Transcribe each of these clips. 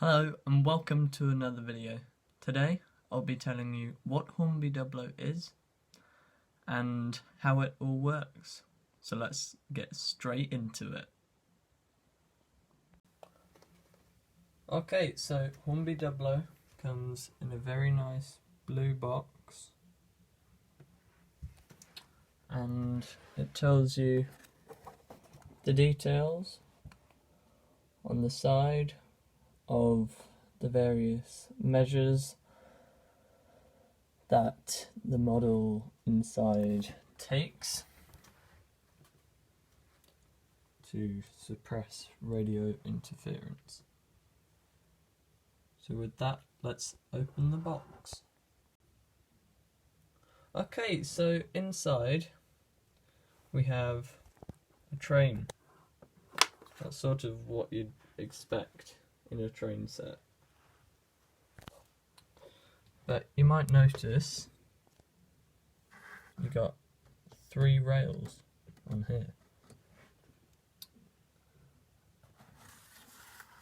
Hello and welcome to another video. Today I'll be telling you what Hornby dublo is and how it all works. So let's get straight into it. Okay, so Hornby dublo comes in a very nice blue box and it tells you the details on the side of the various measures that the model inside takes to suppress radio interference. So with that, let's open the box. Okay, so inside we have a train. That's sort of what you'd expect in a train set. But you might notice you got 3 rails on here.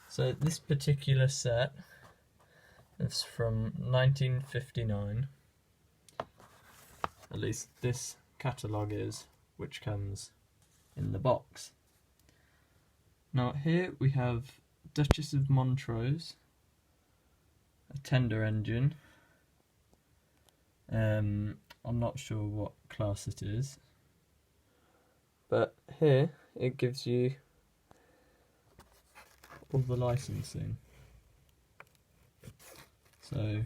So this particular set is from 1959. At least this catalogue is, which comes in the box. Now here we have Duchess of Montrose, a tender engine. I'm not sure what class it is, but here it gives you all the licensing. So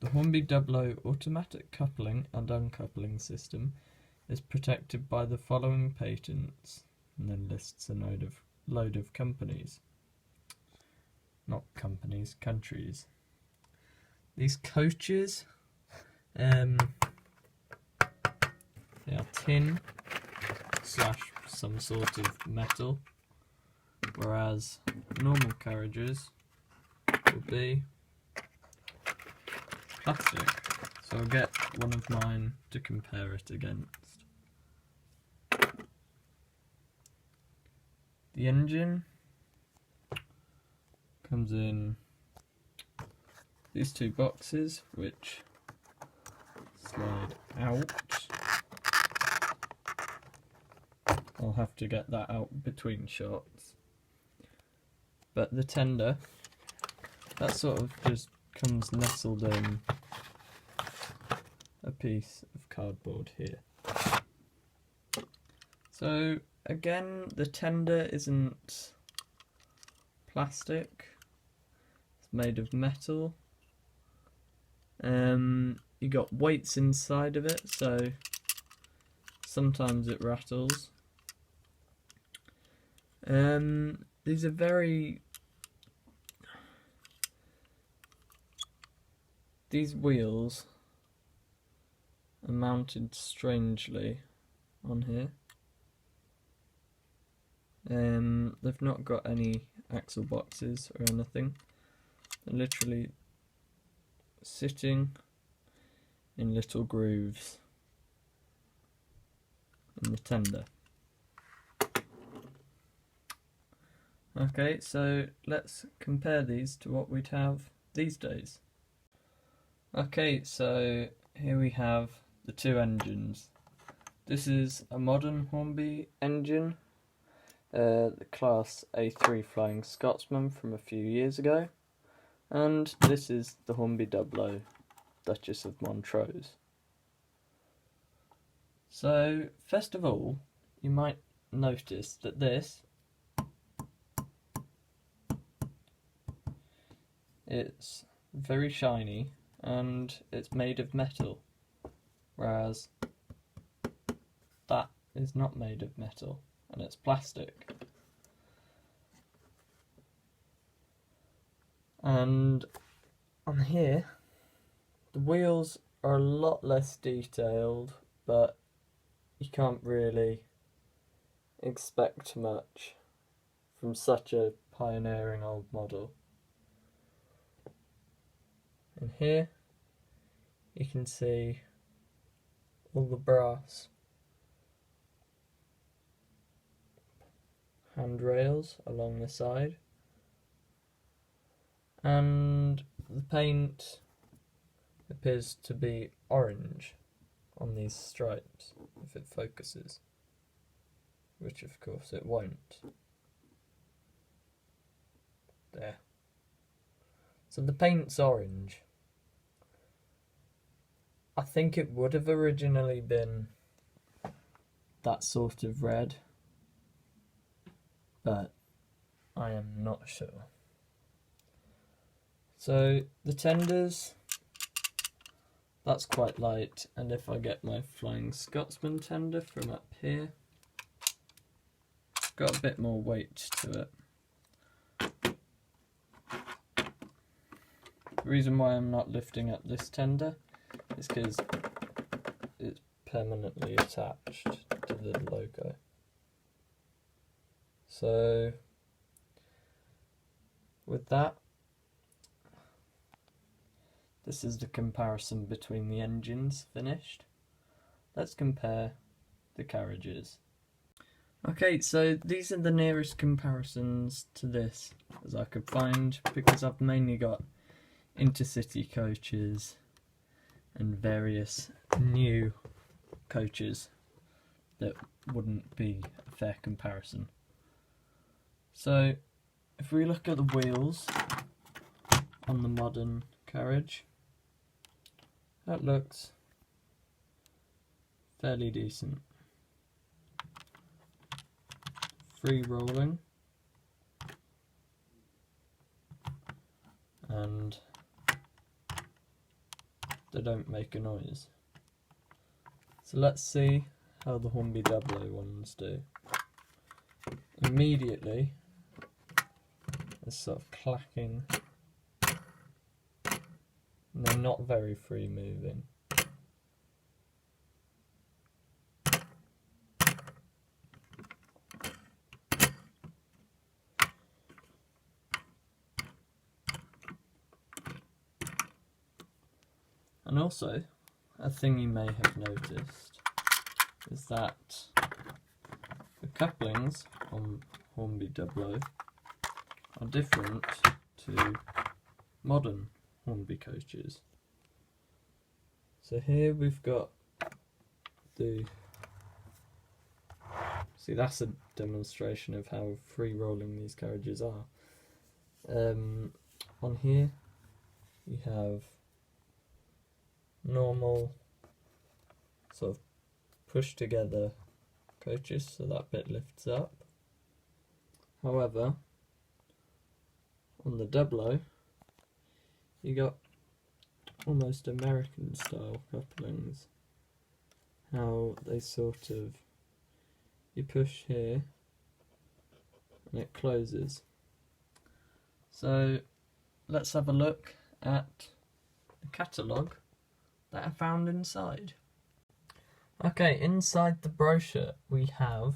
the Hornby dublo automatic coupling and uncoupling system is protected by the following patents, and then lists a load of companies. Not companies, countries. These coaches, they are tin / some sort of metal, whereas normal carriages will be plastic. So I'll get one of mine to compare it against. The engine comes in these 2 boxes which slide out. I'll have to get that out between shots. But the tender, that sort of just comes nestled in a piece of cardboard here. So again, the tender isn't plastic, it's made of metal. You got weights inside of it, so sometimes it rattles. These are these wheels are mounted strangely on here. They've not got any axle boxes or anything. They're literally sitting in little grooves in the tender. Okay, so let's compare these to what we'd have these days. Okay, so here we have the 2 engines. This is a modern Hornby engine, the class A3 Flying Scotsman from a few years ago, and this is the Hornby dublo Duchess of Montrose. So first of all, you might notice that this it's very shiny and it's made of metal, whereas that is not made of metal and it's plastic. And on here, the wheels are a lot less detailed, but you can't really expect much from such a pioneering old model. And here you can see all the brass handrails along the side, and the paint appears to be orange on these stripes if it focuses, which of course it won't. There. So the paint's orange. I think it would have originally been that sort of red, but I am not sure. So the tenders, that's quite light, and if I get my Flying Scotsman tender from up here, got a bit more weight to it. The reason why I'm not lifting up this tender is because it's permanently attached to the logo. So with that, this is the comparison between the engines finished. Let's compare the carriages. Okay, so these are the nearest comparisons to this as I could find, because I've mainly got intercity coaches and various new coaches that wouldn't be a fair comparison. So if we look at the wheels on the modern carriage, that looks fairly decent. Free rolling, and they don't make a noise. So let's see how the Hornby dublo ones do. Immediately, it's sort of clacking, and they're not very free moving. And also, a thing you may have noticed is that the couplings on Hornby dublo are different to modern Hornby coaches. So here we've got the... See, that's a demonstration of how free rolling these carriages are. On here you have normal sort of push together coaches, so that bit lifts up. However, on the dublo you got almost American style couplings, how they sort of, you push here and it closes. So let's have a look at the catalogue that I found inside. Okay, inside the brochure we have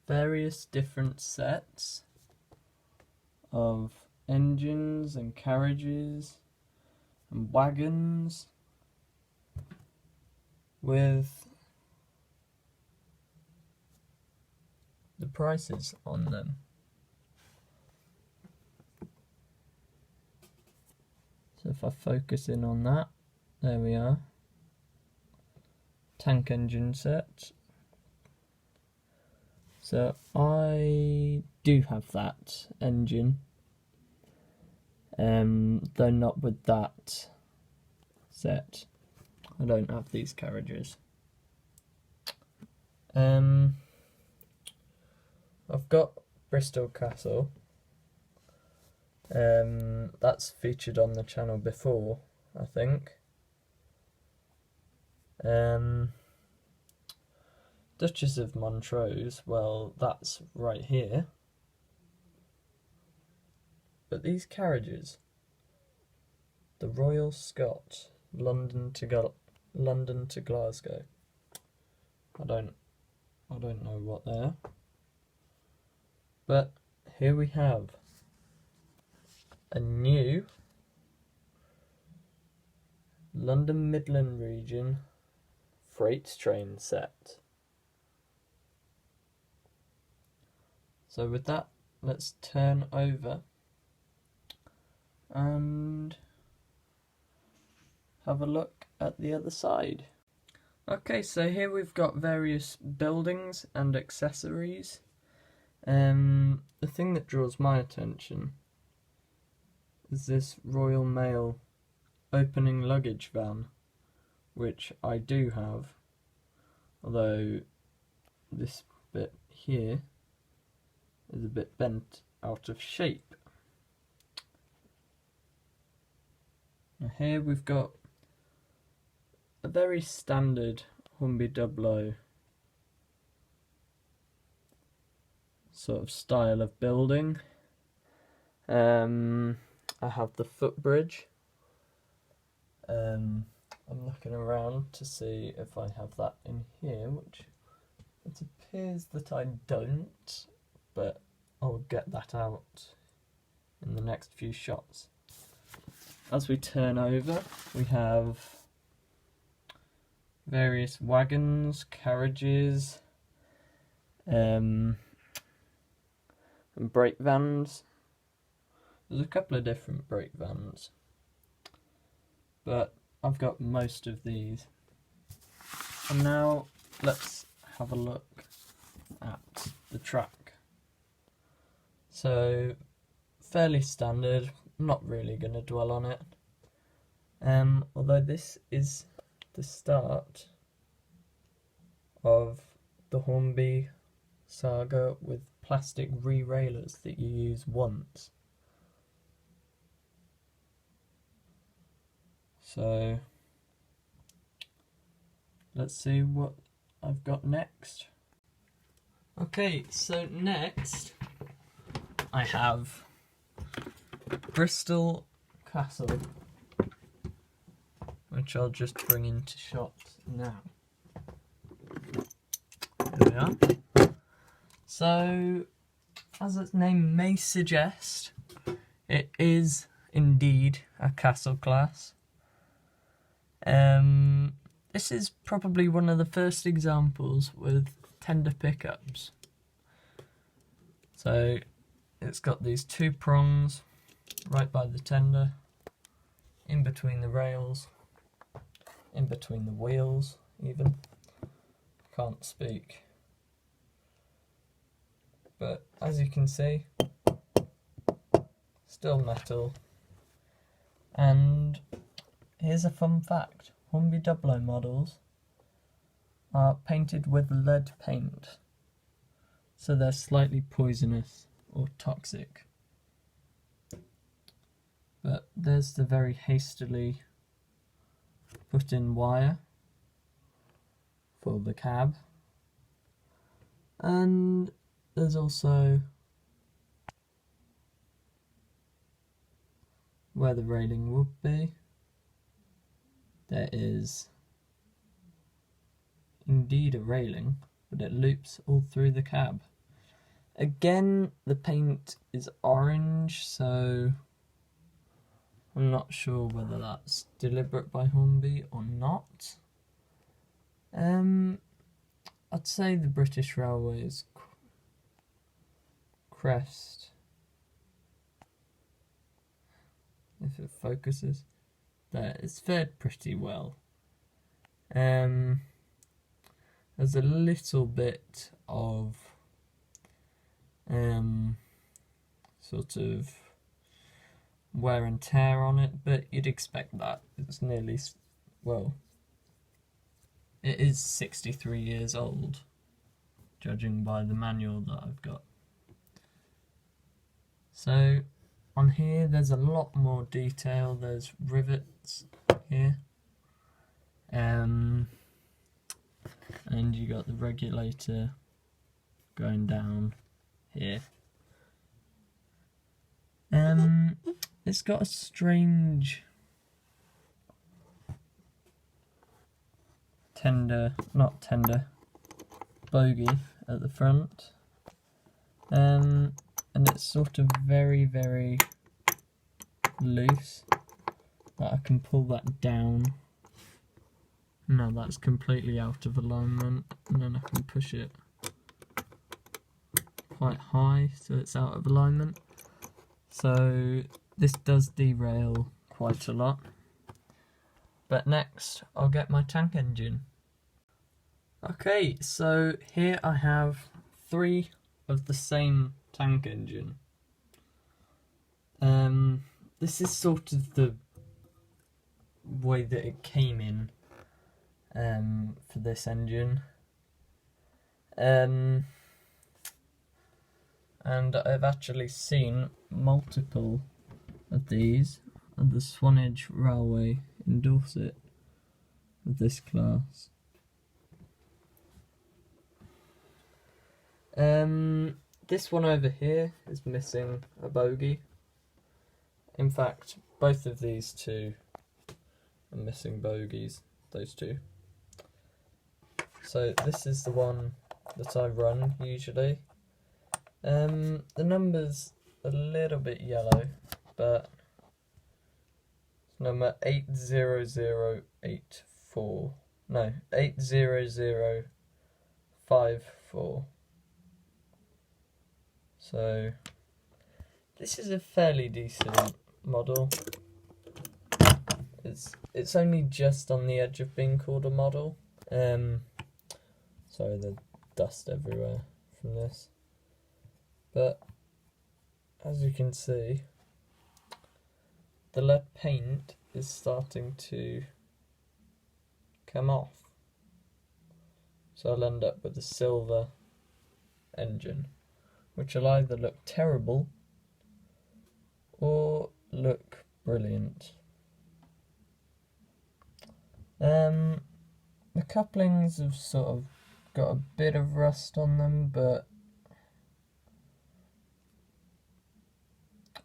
various different sets of engines and carriages and wagons with the prices on them. So if I focus in on that, there we are. Tank engine set. So I do have that engine, though not with that set. I don't have these carriages. I've got Bristol Castle. That's featured on the channel before, I think. Duchess of Montrose, well, that's right here. But these carriages, the Royal Scot, London to Glasgow. I don't know what they are. But here we have a new London Midland Region freight train set. So with that, let's turn over and have a look at the other side. Okay, so here we've got various buildings and accessories. The thing that draws my attention is this Royal Mail opening luggage van, which I do have, although this bit here is a bit bent out of shape. Now here we've got a very standard Hornby dublo sort of style of building. I have the footbridge. I'm looking around to see if I have that in here, which it appears that I don't, but I'll get that out in the next few shots. As we turn over, we have various wagons, carriages, and brake vans. There's a couple of different brake vans, but I've got most of these. And now let's have a look at the track. So, fairly standard, not really going to dwell on it. Although this is the start of the Hornby saga with plastic re-railers that you use once. So let's see what I've got next. Okay, so next I have Bristol Castle, which I'll just bring into shot now. There we are. So, as its name may suggest, it is indeed a castle class. This is probably one of the first examples with tender pickups. So, it's got these two prongs right by the tender, in between the rails, in between the wheels even. Can't speak. But as you can see, still metal. And here's a fun fact. Hornby dublo models are painted with lead paint, so they're slightly poisonous or toxic. But there's the very hastily put in wire for the cab, and there's also where the railing would be. There is indeed a railing, but it loops all through the cab. Again, the paint is orange, so I'm not sure whether that's deliberate by Hornby or not. I'd say the British Railways crest, if it focuses, there, it's fared pretty well. There's a little bit of sort of wear and tear on it, but you'd expect that. It's nearly, well, it is 63 years old, judging by the manual that I've got. So on here there's a lot more detail. There's rivets here, and you got the regulator going down here. It's got a strange bogey at the front, and it's sort of very, very loose, that I can pull that down. No, that's completely out of alignment, and then I can push it quite high so it's out of alignment. So This does derail quite a lot. But next, I'll get my tank engine. Okay, so here I have 3 of the same tank engine. This is sort of the way that it came in for this engine. And I've actually seen multiple of these, and the Swanage Railway endorse it with this class. This one over here is missing a bogie. In fact, both of these two are missing bogies, those two. So this is the one that I run usually. The number's a little bit yellow, but it's number 80084. No, 80054. So this is a fairly decent model. It's only just on the edge of being called a model. Sorry, the dust everywhere from this. But as you can see, the lead paint is starting to come off. So I'll end up with a silver engine, which will either look terrible or look brilliant. The couplings have sort of got a bit of rust on them, but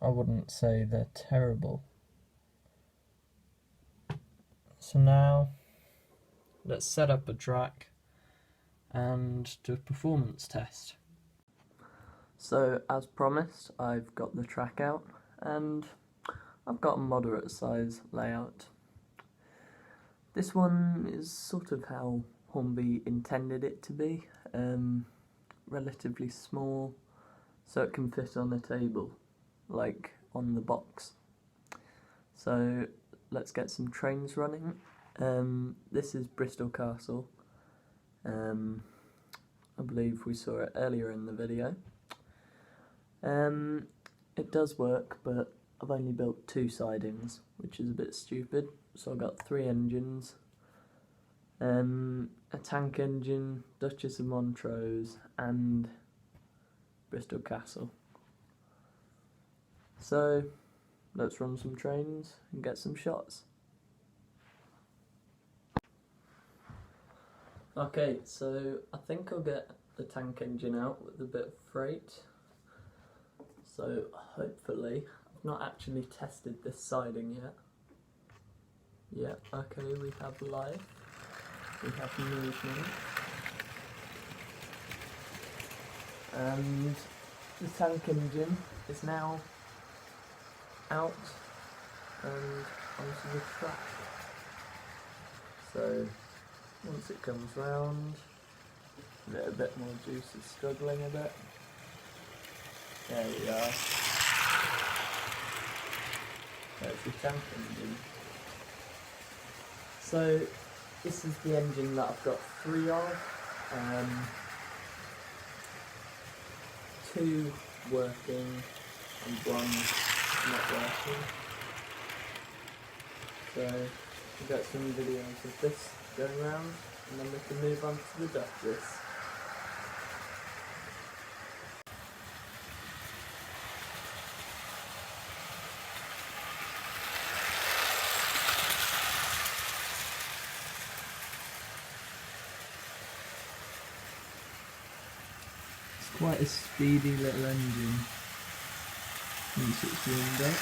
I wouldn't say they're terrible. So now let's set up a track and do a performance test. So as promised, I've got the track out and I've got a moderate size layout. This one is sort of how Hornby intended it to be, relatively small so it can fit on a table, like on the box. So let's get some trains running. This is Bristol Castle. I believe we saw it earlier in the video. It does work, but I've only built 2 sidings, which is a bit stupid. So I've got 3 engines, a tank engine, Duchess of Montrose, and Bristol Castle. So let's run some trains and get some shots. Okay, so I think I'll get the tank engine out with a bit of freight. So hopefully, I've not actually tested this siding yet. Yeah, okay, we have life, we have movement, and the tank engine is now out and onto the track. So once it comes round, give it a bit more juice, it's struggling a bit. There we are. There's the tank engine. So this is the engine that I've got 3 of. 2 working and 1 not working. So we've got some videos of this going around, and then we can move on to the Duchess. It's quite a speedy little engine once it's warmed up.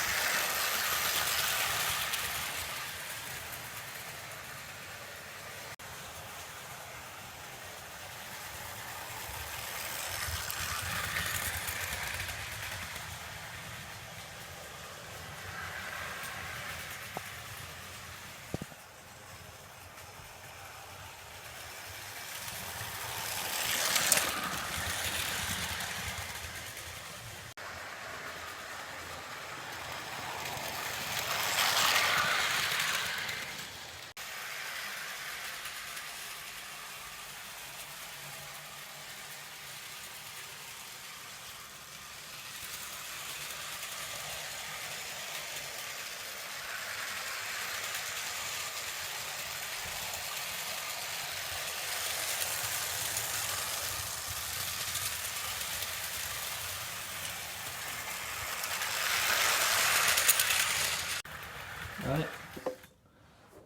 Right,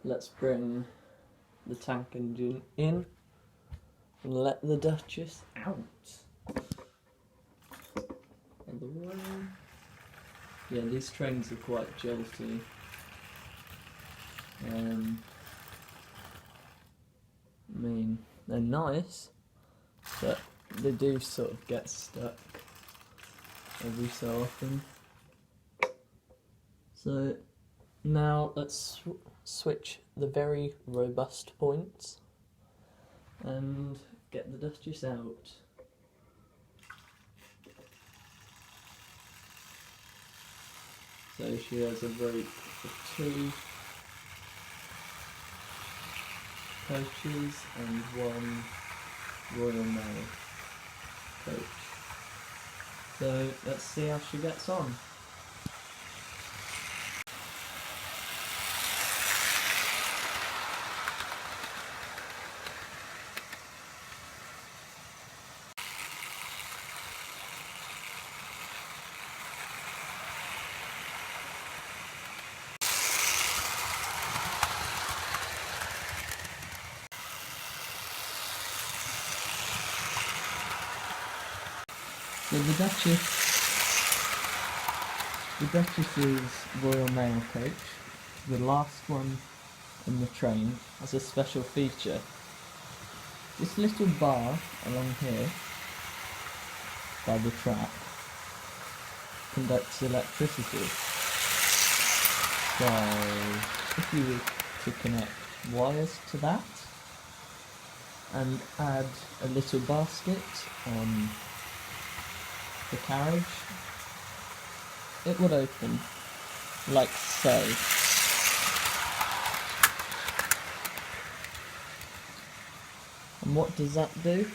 let's bring the tank engine in and let the Duchess out. Other way. Yeah, these trains are quite jolty. I mean, they're nice, but they do sort of get stuck every so often. So now let's switch the very robust points and get the Duchess out. So she has a rope for 2 coaches and 1 Royal Mail coach. So let's see how she gets on. So the Duchess's Royal Mail coach, the last one in the train, has a special feature. This little bar along here by the track conducts electricity. So if you were to connect wires to that and add a little basket on the carriage, it would open like so. And what does that do?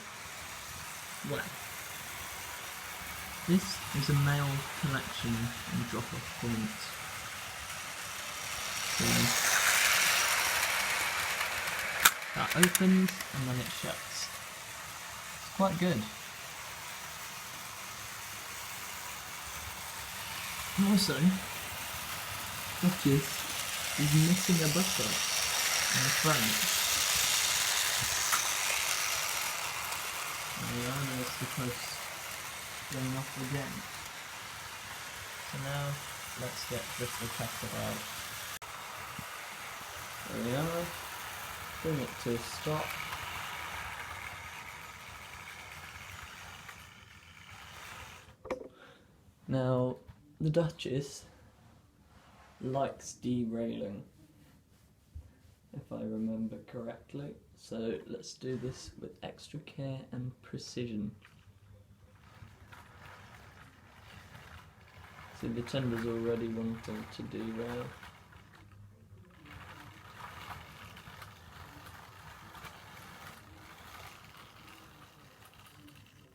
Well, this is a mail collection and drop-off point. So that opens and then it shuts. It's quite good. Also, Duchess is missing a button in the front. There we are, there's the post going off again. So now, let's get Crystal Castle out. There we are. Bring it to a stop. Now, the Duchess likes derailing, if I remember correctly, so let's do this with extra care and precision. See, the tender's already wanting to derail.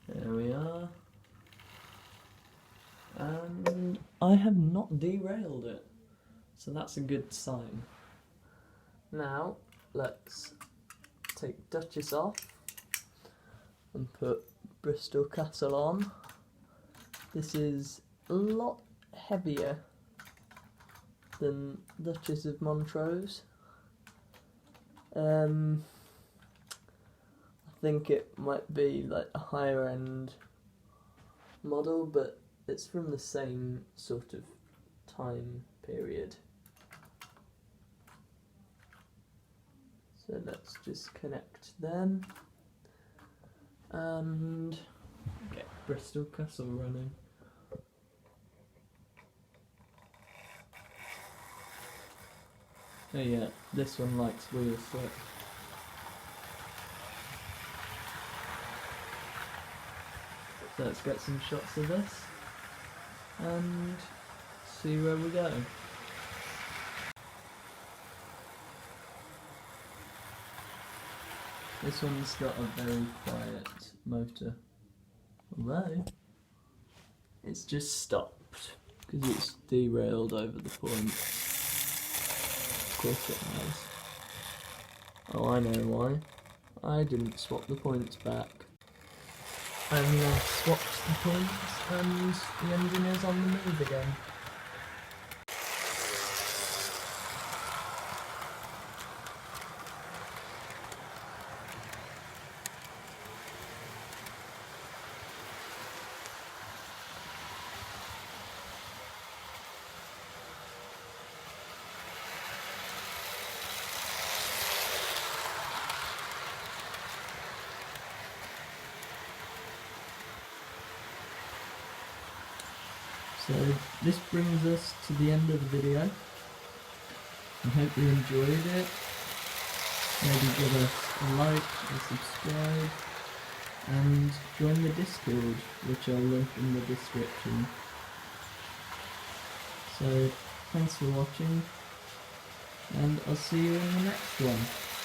There we are. And I have not derailed it, so that's a good sign. Now let's take Duchess off and put Bristol Castle on. This is a lot heavier than Duchess of Montrose. I think it might be like a higher end model, but it's from the same sort of time period. So let's just connect them and get Bristol Castle running. Oh yeah, this one likes wheel slip. So let's get some shots of this and see where we go. This one's got a very quiet motor, although it's just stopped because it's derailed over the point. Of course it has. Oh, I know why. I didn't swap the points back. And I swapped the points and the engine is on the move again. So this brings us to the end of the video. I hope you enjoyed it. Maybe give us a like, a subscribe, and join the Discord, which I'll link in the description. So thanks for watching, and I'll see you in the next one.